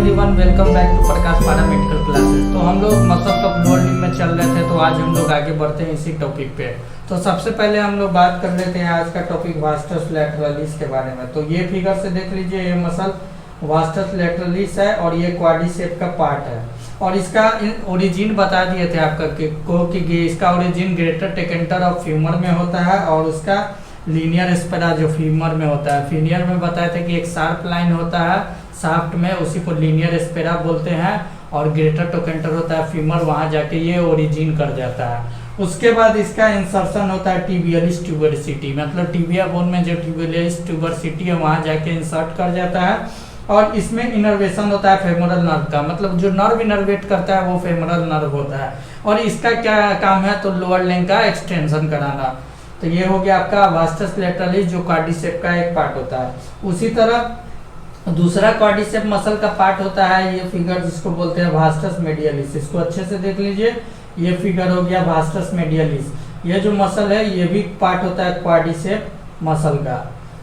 Everyone, welcome back to प्रकाश पारा medical classes. तो हम लोग मसल कप लोअर लिम्ब में चल रहे थे, तो आज हम लोग आगे बढ़ते हैं इसी टॉपिक पे। तो सबसे पहले हम लोग बात कर लेते हैं आज का टॉपिक वास्टस लैटरलिस के बारे में। तो ये फिगर से देख लीजिए, ये मसल वास्टस लैटरलिस है और ये क्वाड्रिसेप का पार्ट है। और इसका ओरिजिन बता दिए थे आपका कि इसका ओरिजिन ग्रेटर टेकेंटर ऑफ फ्यूमर में होता है और उसका लीनियर स्पेरा जो फीमर में होता है। फीनियर में बताए थे कि एक शार्प लाइन होता है शाफ्ट में, उसी को लीनियर स्पेरा बोलते हैं, और ग्रेटर टोकेंटर होता है फीमर, वहां जाके ये ओरिजिन कर जाता है। उसके बाद इसका इंसर्शन होता है टिबियलिस ट्यूबरसिटी, मतलब टिबिया बोन में जो टिबियलिस ट्यूबरसिटी है वहां जाके इंसर्ट कर जाता है। और इसमें इनर्वेशन होता है फेमोरल नर्व का, मतलब जो नर्व इनर्वेट करता है वो फेमोरल नर्व होता है। और इसका क्या काम है, तो लोअर लिम्ब का एक्सटेंशन कराना। तो ये हो गया आपका वास्टस लैटरलिस जो क्वाड्रिसेप का एक पार्ट होता है। उसी तरह दूसरा क्वाड्रिसेप मसल का पार्ट होता है ये फिगर, जिसको बोलते हैं वास्टस मेडियलिस। इसको अच्छे से देख लीजिए, ये फिगर हो गया वास्टस मेडियलिस। ये जो मसल है ये भी पार्ट होता है क्वाड्रिसेप मसल का।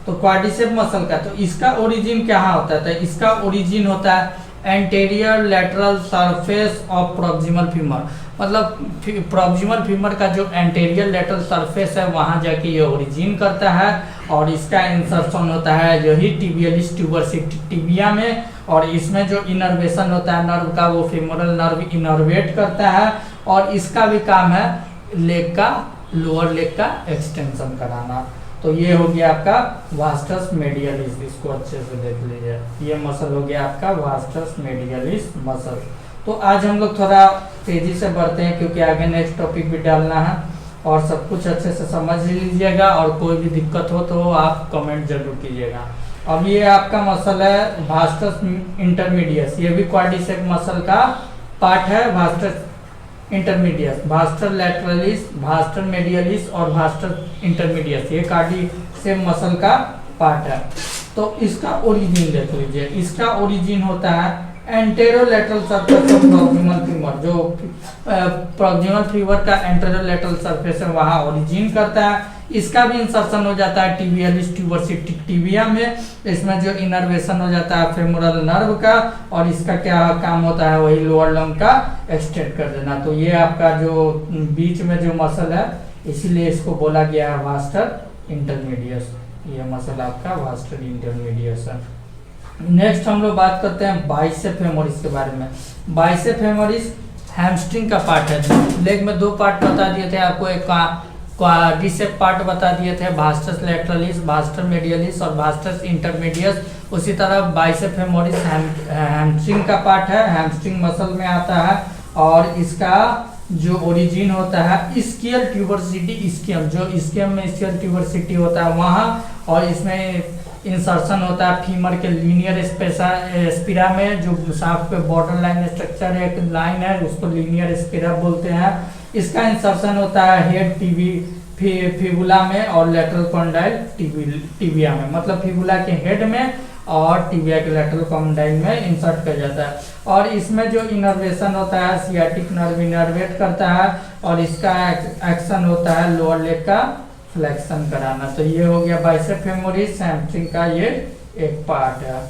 तो क्वाड्रिसेप मसल का, तो इसका ओरिजिन क्या होता है, तो इसका ओरिजिन होता है anterior lateral surface of proximal femur, मतलब प्रॉक्सिमल फीमर का जो एंटेरियर लैटरल सरफेस है वहां जाके ये ओरिजिन करता है। और इसका इंसर्शन होता है यही टिबियलिस ट्यूबरसिटी टिबिया में, और इसमें जो इनर्वेशन होता है नर्व का वो फेमोरल नर्व इनर्वेट करता है। और इसका भी काम है लेग का, लोअर लेग का एक्सटेंशन कराना। तो ये हो गया आपका वास्टस मेडियलिस, इसको अच्छे से देख लीजिए, ये मसल हो गया आपका वास्टस मेडियलिस मसल। तो आज हम लोग थोड़ा तेजी से बढ़ते हैं क्योंकि आगे नेक्स्ट टॉपिक भी डालना है, और सब कुछ अच्छे से समझ लीजिएगा, और कोई भी दिक्कत हो तो आप कमेंट जरूर कीजिएगा। अब ये आपका मसल है वास्टस इंटरमीडियस, ये भी क्वाड्रिसेप मसल का पार्ट है। Vastus intermedius, vastus lateralis, vastus medialis और वास्टर इंटरमीडियस, ये क्वाड्रिसेप मसल का पार्ट है। तो इसका ओरिजिन देख लीजिए, इसका ओरिजिन होता है एंटेरोलैटरल सरफेस ऑफ प्रॉक्सिमल फीमर, जो प्रॉक्सिमल फीमर का एंटेरोलैटरल सरफेस है वहां ओरिजिन करता है। इसका भी इंसर्शन हो जाता है टिबियलिस ट्यूबरसिटी टिबिया में, इसमें जो इनर्वेशन हो जाता है फेमोरल नर्व का, और इसका क्या काम होता है वही लोअर लिम्ब का एक्सटेंड कर देना। तो ये आपका जो बीच में जो मसल है इसीलिए इसको बोला गया है वास्टर इंटरमीडियस, ये मसल आपका वास्टर इंटरमीडियस है। नेक्स्ट हम लोग बात करते हैं बाइसेप फेमोरिस के बारे में। बाइसेप फेमोरिस हैमस्ट्रिंग का पार्ट है। लेग में दो पार्ट बता दिए थे आपको, एक क्वाड्रिसेप पार्ट बता दिए थे, वास्टस लैटरलिस, वास्टर मेडियलिस और वास्टस इंटरमीडियस। उसी तरह बाइसेप फेमोरिस हैमस्ट्रिंग का पार्ट है, हैमस्ट्रिंग मसल में आता है। और इसका जो ओरिजिन होता है स्कियल ट्यूबरसिटी इस्कियम, जो इस्कियम में स्कियल ट्यूबरसिटी होता है वहाँ, और इसमें इंसर्शन होता है फीमर के लीनियर स्पिरा में, जो शाफ्ट पे बॉर्डर लाइन स्ट्रक्चर है, एक लाइन है उसको लीनियर स्पिरा बोलते हैं। इसका इंसर्शन होता है हेड फिबुला में और लेटरल कॉन्डाइल टिबिया में, मतलब फिबुला के हेड में और टिबिया के लेटरल कॉन्डाइल में इंसर्ट कर जाता है। और इसमें जो इनर्वेशन होता है सियाटिक नर्व इनर्वेट करता है, और इसका एक्शन होता है लोअर लेग का फ्लेक्शन कराना। तो ये हो गया बाइसेप फेमोरिस हैमस्ट्रिंग का ये एक पार्ट है।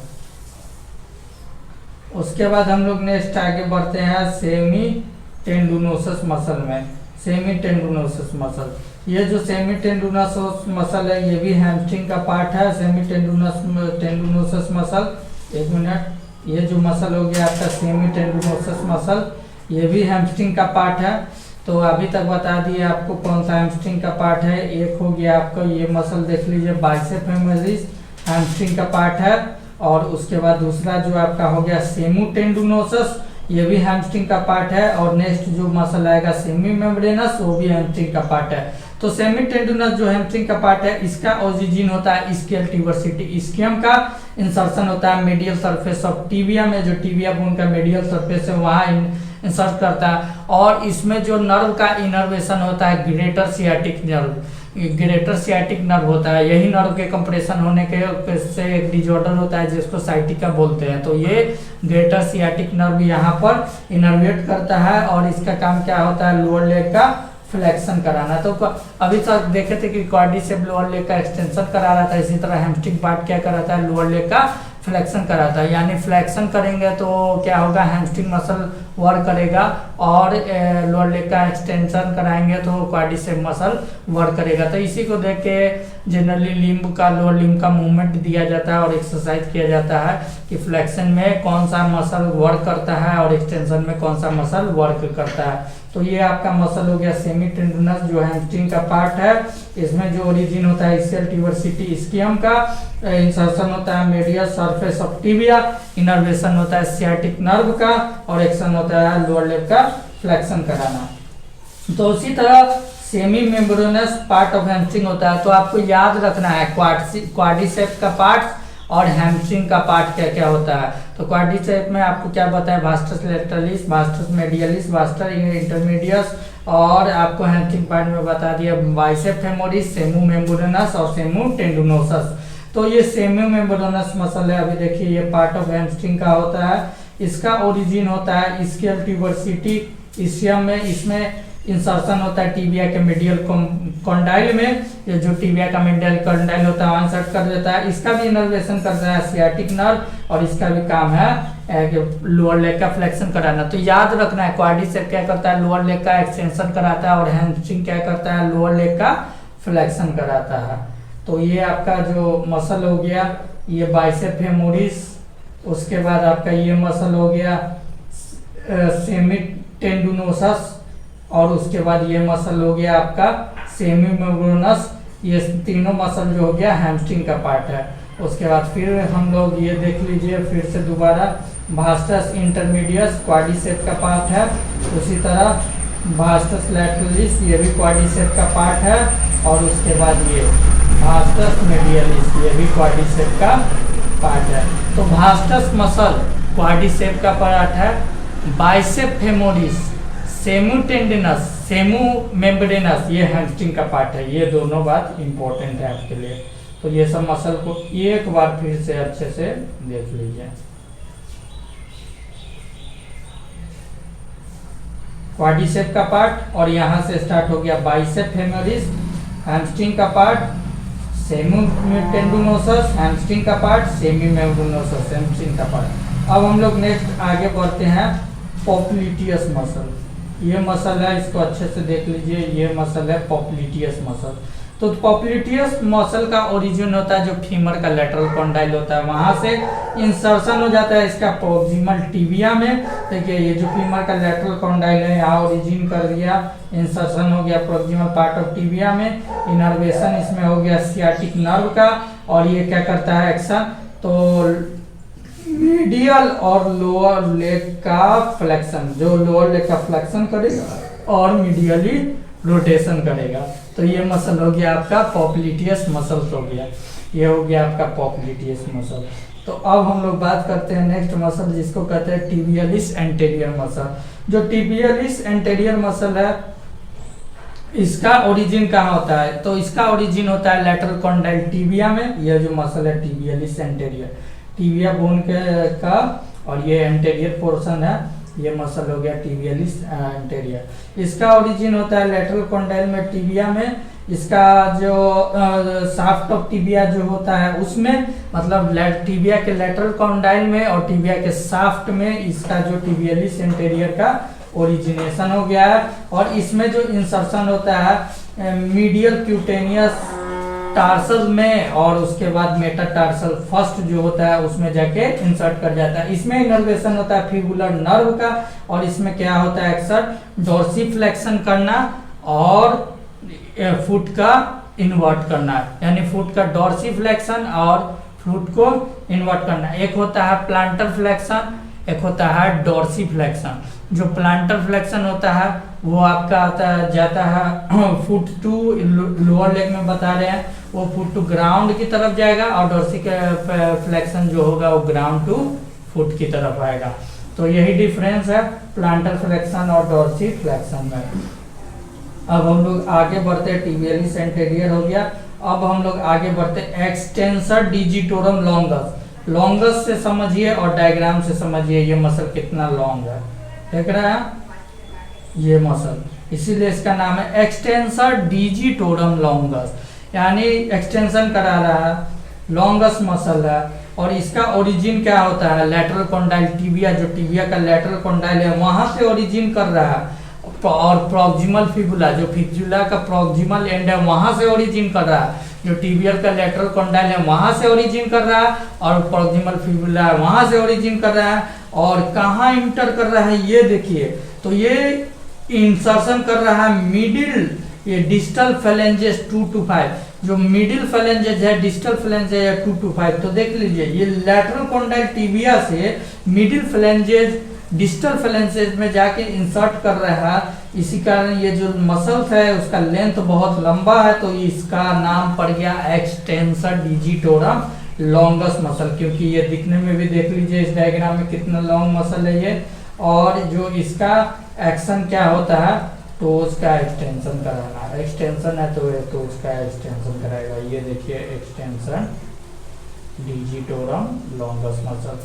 उसके बाद हम लोग नेक्स्ट आगे बढ़ते हैं सेमी टेंडुनोसस मसल में। सेमी टेंडुनोसस मसल, ये जो सेमी टेंडुनोसस मसल है ये भी हैमस्ट्रिंग का पार्ट है। सेमी टेंडुनोसस मसल, एक मिनट, ये जो मसल हो गया आपका सेमी टेंडुनोसस मसल, ये भी हैमस्ट्रिंग का पार्ट है। तो अभी तक बता दिए आपको कौन सा हैमस्ट्रिंग का पार्ट है। एक हो गया आपको ये मसल देख लीजिए बाइसेप फेमोरिस हैमस्ट्रिंग का पार्ट है, और उसके बाद दूसरा जो आपका हो गया सेमी टेंडुनोसस, ये भी हैमस्ट्रिंग का पार्ट है। और नेक्स्ट जो मसल आएगा सेमी मेम्ब्रेनस, वो भी हैमस्ट्रिंग का पार्ट है। तो सेमी टेंडुनस जो हैमस्ट्रिंग का पार्ट है इसका ओरिजिन होता है स्कियल ट्यूबरसिटी इस्कियम का, इंसर्शन होता है मेडियल सरफेस ऑफ टिबिया में, जो टिबिया बोन का मेडियल सरफेस है वहां इंसर्ट करता है। और इसमें जो नर्व का इनर्वेशन होता है greater sciatic nerve, greater sciatic nerve होता है, यही नर्व के कंप्रेशन होने के से एक डिजॉर्डर होता है जिसको साइटिका बोलते हैं। तो ये ग्रेटर सियाटिक नर्व यहाँ पर इनर्वेट करता है, और इसका काम क्या होता है लोअर लेग का फ्लेक्शन कराना। तो अभी तक देखे थे कि क्वाड्रिसेप लोअर लेग का एक्सटेंशन करा रहा था, इसी तरह हैमस्ट्रिंग पार्ट क्या कराता है लोअर लेग का फ्लेक्शन कराता है। यानी फ्लेक्शन करेंगे तो क्या होगा, हैमस्ट्रिंग मसल वर्क करेगा, और लोअर लेग का एक्सटेंशन कराएंगे तो क्वाड्रिसेप मसल वर्क करेगा। तो इसी को देख के जनरली लिम्ब का, लोअर लिम्ब का मूवमेंट दिया जाता है और एक्सरसाइज किया जाता है कि फ्लेक्शन में कौन सा मसल वर्क करता है और एक्सटेंशन में कौन सा मसल वर्क करता है। तो ये आपका मसल हो गया सेमी टेंडोनस, जो हैमस्ट्रिंग का पार्ट है। इसमें जो ओरिजिन होता है इसकियल ट्यूबरसिटी इस्कियम का, इंसर्शन होता है medial surface of tibia, innervation होता है सियाटिक नर्व का, और एक्शन होता है लोअर लेग का फ्लेक्शन कराना। तो उसी तरह semi membranes part of hamstring होता है। तो आपको याद रखना है क्वाड्रिसेप का पार्ट और हैमस्ट्रिंग का पार्ट क्या क्या होता है। तो क्वाड्रिसेप में आपको क्या बताया, vastus lateralis, vastus medialis, vastus intermedius, और आपको हैमस्ट्रिंग पार्ट में बता दिया बाइसेप फेमोरिस, सेमू मेम्ब्रेनस और सेमू टेंडोनोसस। तो ये सेमी मेम्ब्रेनस मसल है, अभी देखिए ये पार्ट ऑफ हैमस्ट्रिंग का होता है। इसका ओरिजिन होता है इसकियल ट्यूबरसिटी इस्कियम में। इसमें इंसर्शन होता है टिबिया के मीडियल कॉन्डाइल में, ये जो टिबिया का मीडियल कॉन्डाइल होता है इंसर्ट कर देता है। इसका भी इनर्वेशन करता है सियाटिक नर्व, और इसका भी काम है लोअर लेग का फ्लेक्शन कराना। तो याद रखना है क्वाड्रिसेप क्या करता है, लोअर लेग का एक्सटेंशन कराता है, और हैमस्ट्रिंग क्या करता है, लोअर लेग का फ्लेक्शन कराता है। तो ये आपका जो मसल हो गया ये बाइसेप फेमोरिस, उसके बाद आपका ये मसल हो गया सेमी टेंडोनोसस, और उसके बाद ये मसल हो गया आपका सेमी मेम्ब्रेनस। ये तीनों मसल जो हो गया हैमस्ट्रिंग का पार्ट है। उसके बाद फिर हम लोग ये देख लीजिए फिर से दोबारा, वास्टस इंटरमीडियस क्वाड्रिसेप का पार्ट है। उसी तरह वास्टस लैटरलिस ये भी क्वाड्रिसेप का पार्ट है, और उसके बाद ये वास्टस मेडियलिस ये भी क्वाड्रिसेप का पार्ट है। तो वास्टस मसल क्वाड्रिसेप का पार्ट है, बाइसेप फेमोरिस, सेमू टेंडिनस, सेमू मेम्ब्रेनस ये हैमस्ट्रिंग का पार्ट है। ये दोनों बात इंपॉर्टेंट है आपके लिए। तो ये सब मसल को एक बार फिर से अच्छे से देख लीजिए। क्वाड्रिसेप का पार्ट, और यहाँ से स्टार्ट हो गया बाइसेप फेमोरिस, हैमस्ट्रिंग का पार्ट सेमी टेंडोनोसस, हैमस्ट्रिंग का पार्ट सेमी मेम्ब्रेनोसस, हैमस्ट्रिंग का पार्ट। अब हम लोग नेक्स्ट आगे बढ़ते हैं पॉप्लिटियस मसल। ये मसल है, इसको अच्छे से देख लीजिए, ये मसल है पॉप्लिटियस मसल। तो पॉप्लिटियस मसल का ओरिजिन होता है जो फीमर का लेटरल कॉन्डाइल होता है, वहां से इंसर्शन हो जाता है इसका प्रोक्सिमल टिबिया में। देखिए ये जो फीमर का लेटरल कॉन्डाइल है यहाँ ओरिजिन कर दिया, इंसर्शन हो गया प्रोक्सिमल पार्ट ऑफ टिबिया में, इनर्वेशन इसमें हो गया सियाटिक नर्व का, और ये क्या करता है एक्शन, तो मीडियल और लोअर लेग का फ्लेक्शन, जो लोअर लेग का फ्लेक्शन करेगा और मीडियली रोटेशन करेगा। तो ये मसल हो गया आपका पॉप्लिटियस मसल हो गया, ये हो गया आपका पॉप्लिटियस मसल। तो अब हम लोग बात करते हैं नेक्स्ट मसल जिसको कहते हैं टिबियलिस एंटेरियर मसल। जो टिबियलिस एंटेरियर मसल है इसका ओरिजिन कहाँ होता है, तो इसका ओरिजिन होता है लेटरल कॉन्डाइल टिबिया में। यह जो मसल है टिबियलिस एंटेरियर, टिबिया बोन का, और ये एंटेरियर पोर्शन है, ये मसल हो गया टिबियलिस एंटेरियर। इसका ओरिजिन होता है लेटरल कॉन्डाइल में टिबिया में। इसका जो शाफ्ट ऑफ टिबिया जो होता है उसमें, मतलब टिबिया के लेटरल कॉन्डाइल में और टिबिया के शाफ्ट में इसका जो टिबियलिस एंटेरियर का ओरिजिनेशन हो गया है। और इसमें जो इंसर्शन होता है मीडियल क्यूटेनियस टार्सल में, और उसके बाद मेटाटार्सल फर्स्ट जो होता है उसमें जाके इंसर्ट कर जाता है। इसमें इनर्वेशन होता है फिबुलर नर्व का, और इसमें क्या होता है एक्शन डोर्सीफ्लेक्शन करना और फुट का इन्वर्ट करना, यानी फुट का डोर्सीफ्लेक्शन और फुट को इन्वर्ट करना। एक होता है प्लांटर फ्लेक्शन, एक होता है डोर्सीफ्लेक्शन। जो प्लांटर फ्लेक्शन होता है वो आपका जाता है फुट टू, लोअर लेग में बता रहे हैं, वो फुट टू ग्राउंड की तरफ जाएगा, और डोर्सी फ्लेक्शन जो होगा वो ग्राउंड टू फुट की तरफ आएगा। तो यही डिफरेंस है प्लांटर फ्लेक्शन और डोर्सी फ्लेक्शन में। अब हम लोग आगे बढ़ते हैं, टिबियलिस एंटेरियर हो गया। अब हम लोग आगे बढ़ते हैं एक्सटेंसर डिजिटोरम लॉन्गस। लॉन्गस से समझिए और डायग्राम से समझिए ये मसल कितना लॉन्ग है, देख रहे हैं ये मसल, इसीलिए इसका नाम है एक्सटेंसर डिजिटोरम लॉन्गस, यानी एक्सटेंशन करा रहा है, लॉन्गस मसल है। और इसका ओरिजिन क्या होता है, लेटरल कॉन्डाइल टिबिया, जो टिबिया का लेटरल कॉन्डाइल है वहां से ओरिजिन कर रहा है, और प्रॉक्सिमल फिबुला, जो फिबुला का प्रॉक्सिमल एंड है वहां से ओरिजिन कर रहा है, जो टिबियल का लेटरल कॉन्डाइल है वहां से ओरिजिन कर रहा है, और प्रॉक्सिमल फिबुला है वहां से ओरिजिन कर रहा है। और कहाँ इंटर कर रहा है ये देखिए, तो ये इंसर्शन कर रहा है मिडिल, ये डिस्टल फेलेंजेस 2 to 5, जो मिडिल फेलेंजेस है, डिस्टल फेलेंजेस है 2 to 5। तो देख लीजिए ये लेटरल कॉन्डाइल टिबिया से मिडिल फेलेंजेस डिस्टल फेलेंजेस में जाके इंसर्ट कर रहा है, इसी कारण ये जो मसल्स है उसका लेंथ बहुत लंबा है, तो इसका नाम पड़ गया एक्सटेंसर डिजिटोरम लॉन्गस मसल, क्योंकि ये दिखने में भी देख लीजिए इस डायग्राम में कितना लॉन्ग मसल है ये। और जो इसका एक्शन क्या होता है, तो उसका एक्सटेंशन कराना, एक्सटेंशन है तो उसका एक्सटेंशन कराएगा। ये देखिए extension digitorum longus muscle.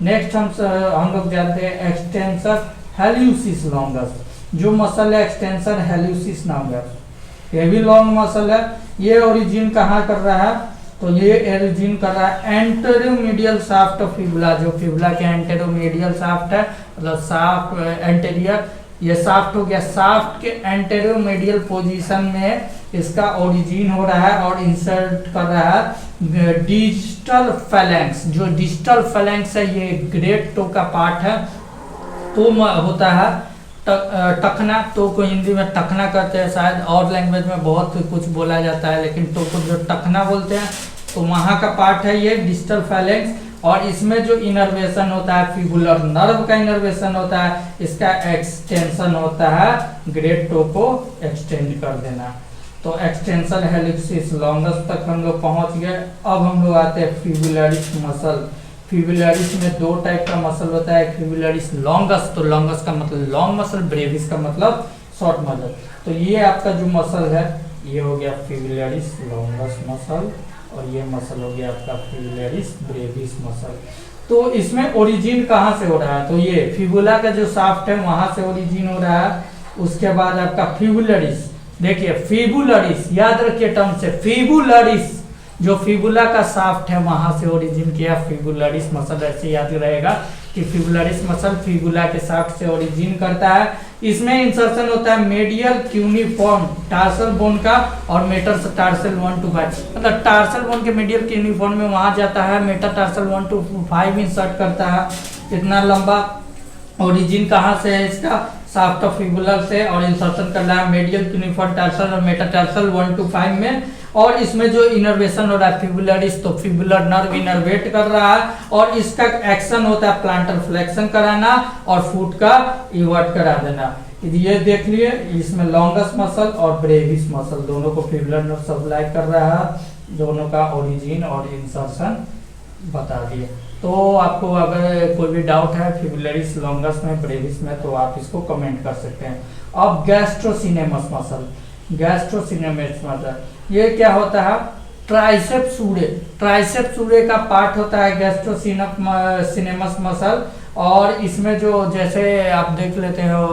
Next हम लोग जानते हैं एक्सटेंसर हेल्यूसिस लॉन्गस, जो मसल है एक्सटेंसर हेल्यूसिस लॉन्गस, ये भी लॉन्ग मसल है। ये ओरिजिन कहाँ कर रहा है, तो ये ओरिजिन कर रहा है एंटेरोमीडियल शाफ्ट ऑफ फिबुला, जो फिबुला के एंटेरोमीडियल शाफ्ट है, मतलब शाफ्ट एंटेरियर, ये शाफ्ट हो गया, शाफ्ट के एंटेरोमीडियल पोजीशन में इसका ओरिजिन हो रहा है और इंसर्ट कर रहा है डिजिटल फैलेंक्स, जो डिजिटल फैलेंक्स है ये ग्रेट टो का पार्ट है, तो होता है टखना, तो को हिंदी में टखना कहते हैं, शायद और लैंग्वेज में बहुत कुछ बोला जाता है, लेकिन तो को जो टखना बोलते हैं, तो वहाँ का पार्ट है ये डिजिटल फैलेंक्स। और इसमें जो इनर्वेशन होता है फिबुलर नर्व का इनर्वेशन होता है, इसका एक्सटेंशन होता है ग्रेट टो को एक्सटेंड कर देना। तो एक्सटेंशन हेलिक्सिस लॉन्गस तक हम लोग पहुंच गए। अब हम लोग आते हैं फिबुलरिस मसल। फिबुलरिस में दो टाइप का मसल होता है, फिबुलरिस लॉन्गस, तो लॉन्गस का मतलब लॉन्ग मसल, ब्रेविस का मतलब शॉर्ट मसल। तो ये आपका जो मसल है ये हो गया फिबुलरिस लॉन्गस मसल, और ये मसल हो गया आपका फिबुलरिस ब्रेविस मसल। तो इसमें ओरिजिन कहाँ से हो रहा है, तो ये फिबुला का जो शाफ्ट है वहां से ओरिजिन हो रहा है। उसके बाद आपका फिबुलरिस, देखिए फिबुलरिस याद रखिए टर्म से, फिबुलरिस जो फिबुला का शाफ्ट है वहां से ओरिजिन किया फिबुलरिस मसल, ऐसे याद रहेगा कि फिबुलरिस मसल फिबुला के शाफ्ट से ओरिजिन करता है। इसमें इंसर्शन होता है मेडियल क्यूनिफॉर्म टार्सल बोन का और मेटाटार्सल 1 to 5, मतलब टार्सल बोन के मेडियल क्यूनिफॉर्म में वहां जाता है, मेटाटार्सल 1 to 5 इंसर्ट करता है। इतना लंबा ओरिजिन कहाँ से है इसका, शाफ्ट ऑफ फिबुलर से, और इंसर्शन कर रहा है मेडियल क्यूनिफॉर्म टार्सल और मेटाटार्सल 1 to 5 में। और इसमें जो इनर्वेशन हो रहा है फिबुलरिस, तो फिबुलर नर्व इनर्वेट कर रहा है, और इसका एक्शन होता है प्लांटर फ्लेक्शन कराना और फुट का इवर्ट करा देना। ये देख लिए, इसमें लॉन्गस मसल और ब्रेविस मसल दोनों को फिबुलर नर्व सप्लाई कर रहा है, दोनों का ओरिजिन और इंसर्शन बता दिए। तो आपको अगर कोई भी डाउट है फिबुलरिस लॉन्गस में ब्रेविस में, तो आप इसको कमेंट कर सकते हैं। अब गैस्ट्रोसिनेमस मसल, गैस्ट्रोसिनेमस मसल ये क्या होता है, ट्राइसेप्स सूरे, ट्राइसेप्स सूरे का पार्ट होता है गैस्ट्रोसिनेमस मसल। और इसमें जो जैसे आप देख लेते हो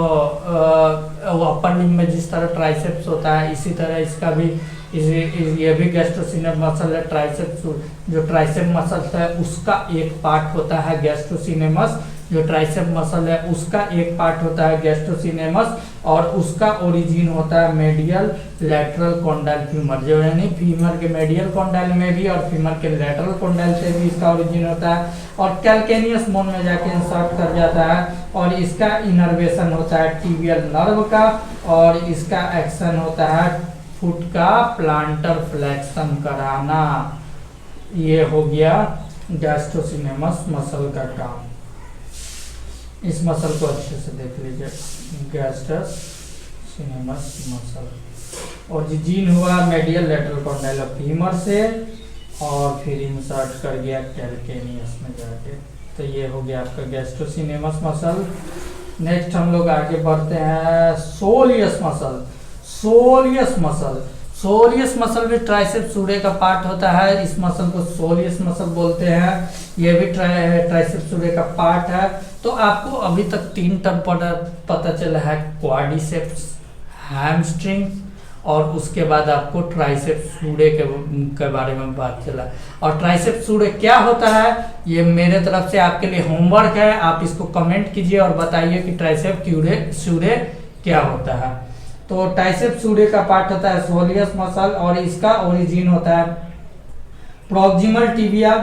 अपर लिम्ब में जिस तरह ट्राइसेप्स होता है, इसी तरह इसका भी ये भी गैस्ट्रोसिनेमस मसल है। ट्राइसेप्स जो ट्राइसेप मसल है उसका एक पार्ट होता है गैस्ट्रोसिनेमस, जो ट्राइसेप मसल है उसका एक पार्ट होता है गैस्ट्रोसिनेमस, और उसका ओरिजिन होता है मेडियल लैटरल कॉन्डाइल फीमर, जो यानी फीमर के मेडियल कॉन्डाइल में भी और फीमर के लैटरल कॉन्डाइल से भी इसका ओरिजिन होता है, और कैल्केनियस बोन में जाके इंसर्ट कर जाता है। और इसका इनर्वेशन होता है टिबियल नर्व का, और इसका एक्शन होता है फुट का प्लांटर फ्लेक्शन कराना। ये हो गया गैस्ट्रोसिनेमस मसल का काम। इस मसल को अच्छे से देख लीजिए, गैस्ट्रोसिनेमस मसल। और जीन हुआ मेडियल लैटरल कॉन्डाइल फीमर से, और फिर इंसर्ट कर गया कैल्केनियस में जाके। तो ये हो गया आपका गैस्ट्रोसिनेमस मसल। नेक्स्ट हम लोग आगे बढ़ते हैं soleus muscle. Soleus muscle, soleus muscle भी ट्राइसेप्स सूरे का पार्ट होता है, इस मसल को सोलियस मसल बोलते हैं। ये भी ट्राइसेप्स सूरे का पार्ट है। तो आपको अभी तक 3 टर्म पता चला है, क्वाड्रिसेप्स, हैमस्ट्रिंग और उसके बाद आपको ट्राइसेप्स सूडे के बारे में बात चला। और ट्राइसेप्स सूडे क्या होता है, ये मेरे तरफ से आपके लिए होमवर्क है, आप इसको कमेंट कीजिए और बताइए कि ट्राइसेप्स सूडे क्या होता है। तो ट्राइसेप्स सूडे का पार्ट होता है सोलियस मसल और इसका ओरिजिन होता है प्रॉक्सिमल टिबिया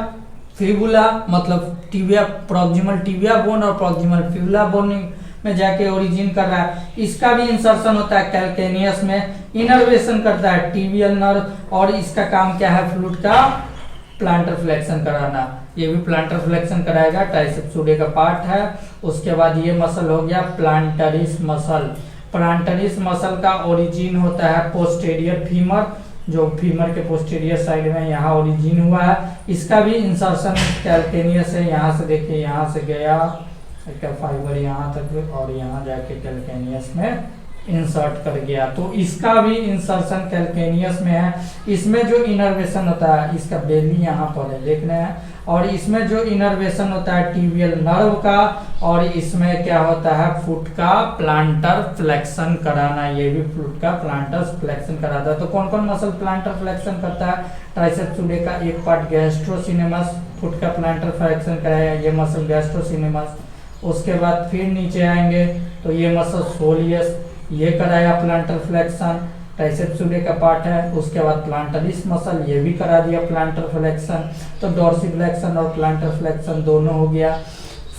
फिबुला, मतलब टिबिया प्रॉक्सिमल टिबिया बोन और प्रॉक्सिमल फिबुला बोन में जाके ओरिजिन कर रहा है। इसका भी इंसर्शन होता है कैल्केनियस में, इनर्वेशन करता है टिबियल नर्व और इसका काम क्या है फ्लूट का प्लांटर फ्लेक्शन कराना, ये भी प्लांटर फ्लेक्शन कराएगा, ट्राइसेप्स सूडे का पार्ट है। उसके बाद ये मसल हो गया प्लांटरिस मसल। प्लांटरिस मसल का ओरिजिन होता है पोस्टेरियर फीमर, जो फीमर के पोस्टीरियर साइड में यहाँ ओरिजिन हुआ है। इसका भी इंसर्शन कैल्केनियस है, यहाँ से देखिए यहाँ से गया इसका फाइबर यहाँ तक और यहाँ जाके कैल्केनियस में इंसर्ट कर गया, तो इसका भी इंसर्शन कैल्केनियस में है। इसमें जो इनर्वेशन होता है, इसका बेली यहाँ पर है देखना है, और इसमें जो इनर्वेशन होता है टिबियल नर्व का, और इसमें क्या होता है फुट का प्लांटर फ्लेक्शन कराना, ये भी फुट का प्लांटर फ्लेक्शन कराता है। तो कौन कौन मसल प्लांटर फ्लेक्शन करता है, ट्राइसेप्स सूडे का एक पार्ट गैस्ट्रोसिनेमस फुट का प्लांटर फ्लेक्शन कराया, ये मसल गैस्ट्रोसिनेमस। उसके बाद फिर नीचे आएंगे तो ये मसल सोलियस, ये कराया प्लांटर फ्लेक्शन, ट्राइसेप्स सूडे का पार्ट है। उसके बाद प्लांटरिस मसल, ये भी करा दिया प्लांटर फ्लेक्शन। तो डोर्सिफ्लेक्शन और प्लांटर फ्लेक्शन दोनों हो गया।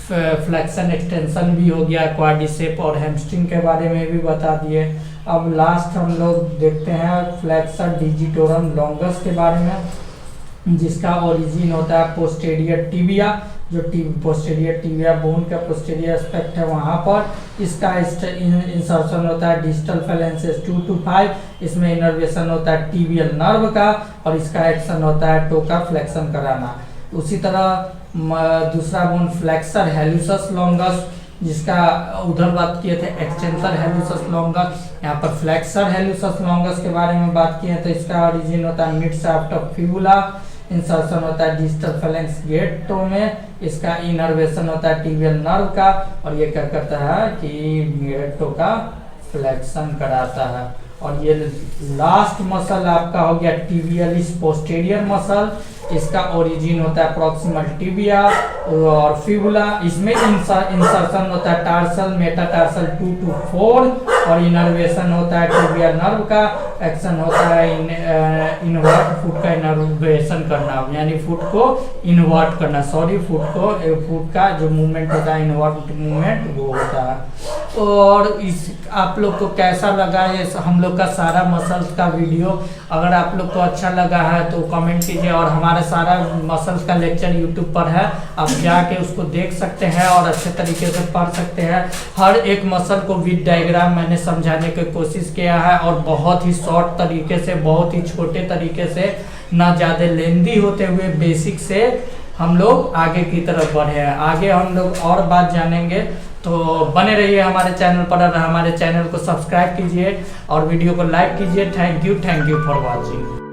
फ्लेक्शन एक्सटेंशन भी हो गया, क्वाड्रिसेप और हैमस्ट्रिंग के बारे में भी बता दिए। अब लास्ट हम लोग देखते हैं फ्लेक्सर डिजिटोरम लॉन्गस के बारे में, जिसका ओरिजिन होता है पोस्टेरियर टिबिया, जो पोस्टेरियर टिबिया बोन का पोस्टेरियर एस्पेक्ट है वहां पर। इसका इंसर्शन होता है डिस्टल फेलेंसेस 2 to 5, इसमें इनर्वेशन होता है टिबियल नर्व का, और इसका एक्शन होता है टो का फ्लेक्शन कराना। उसी तरह दूसरा बोन फ्लेक्सर हेलुसस लॉन्गस, जिसका उधर बात किए थे एक्सटेंसर हेलुसस लॉन्गस, यहाँ पर फ्लेक्सर हेलुसस लॉन्गस के बारे में बात किए तो इसका ओरिजिन होता है mid shaft of fibula, insertion होता है डिस्टल फेलेंक्स गेट टो में, इसका इनर्वेशन होता है टिबियल नर्व का, और ये क्या करता है कि गेट टो का फ्लेक्शन कराता है। और ये लास्ट मसल आपका हो गया टिबियलिस पोस्टेरियर मसल, इसका ओरिजिन होता है प्रॉक्सिमल टिबिया और फिबुला। इसमें इंसर्शन होता है टार्सल मेटाटार्सल 2 to 4, और इनर्वेशन होता है टिबियल नर्व का, एक्शन होता है इनवर्ट फुट का इनर्वेशन करना, यानी फुट को इन्वर्ट करना, फुट का जो मूवमेंट होता है इनवर्ट मूवमेंट वो होता है। और इस आप लोग को कैसा लगा ये हम लोग का सारा मसल्स का वीडियो, अगर आप लोग को अच्छा लगा है तो कमेंट कीजिए। और हमारा सारा मसल्स का लेक्चर यूट्यूब पर है, आप जाके उसको देख सकते हैं और अच्छे तरीके से पढ़ सकते हैं। हर एक मसल को विद डायग्राम मैंने समझाने की कोशिश किया है, और बहुत ही शॉर्ट तरीके से, बहुत ही छोटे तरीके से, ना ज़्यादा लेंदी होते हुए बेसिक से हम लोग आगे की तरफ बढ़े हैं। आगे हम लोग और बात जानेंगे, तो बने रहिए हमारे चैनल पर, और हमारे चैनल को सब्सक्राइब कीजिए और वीडियो को लाइक कीजिए। Thank you for watching.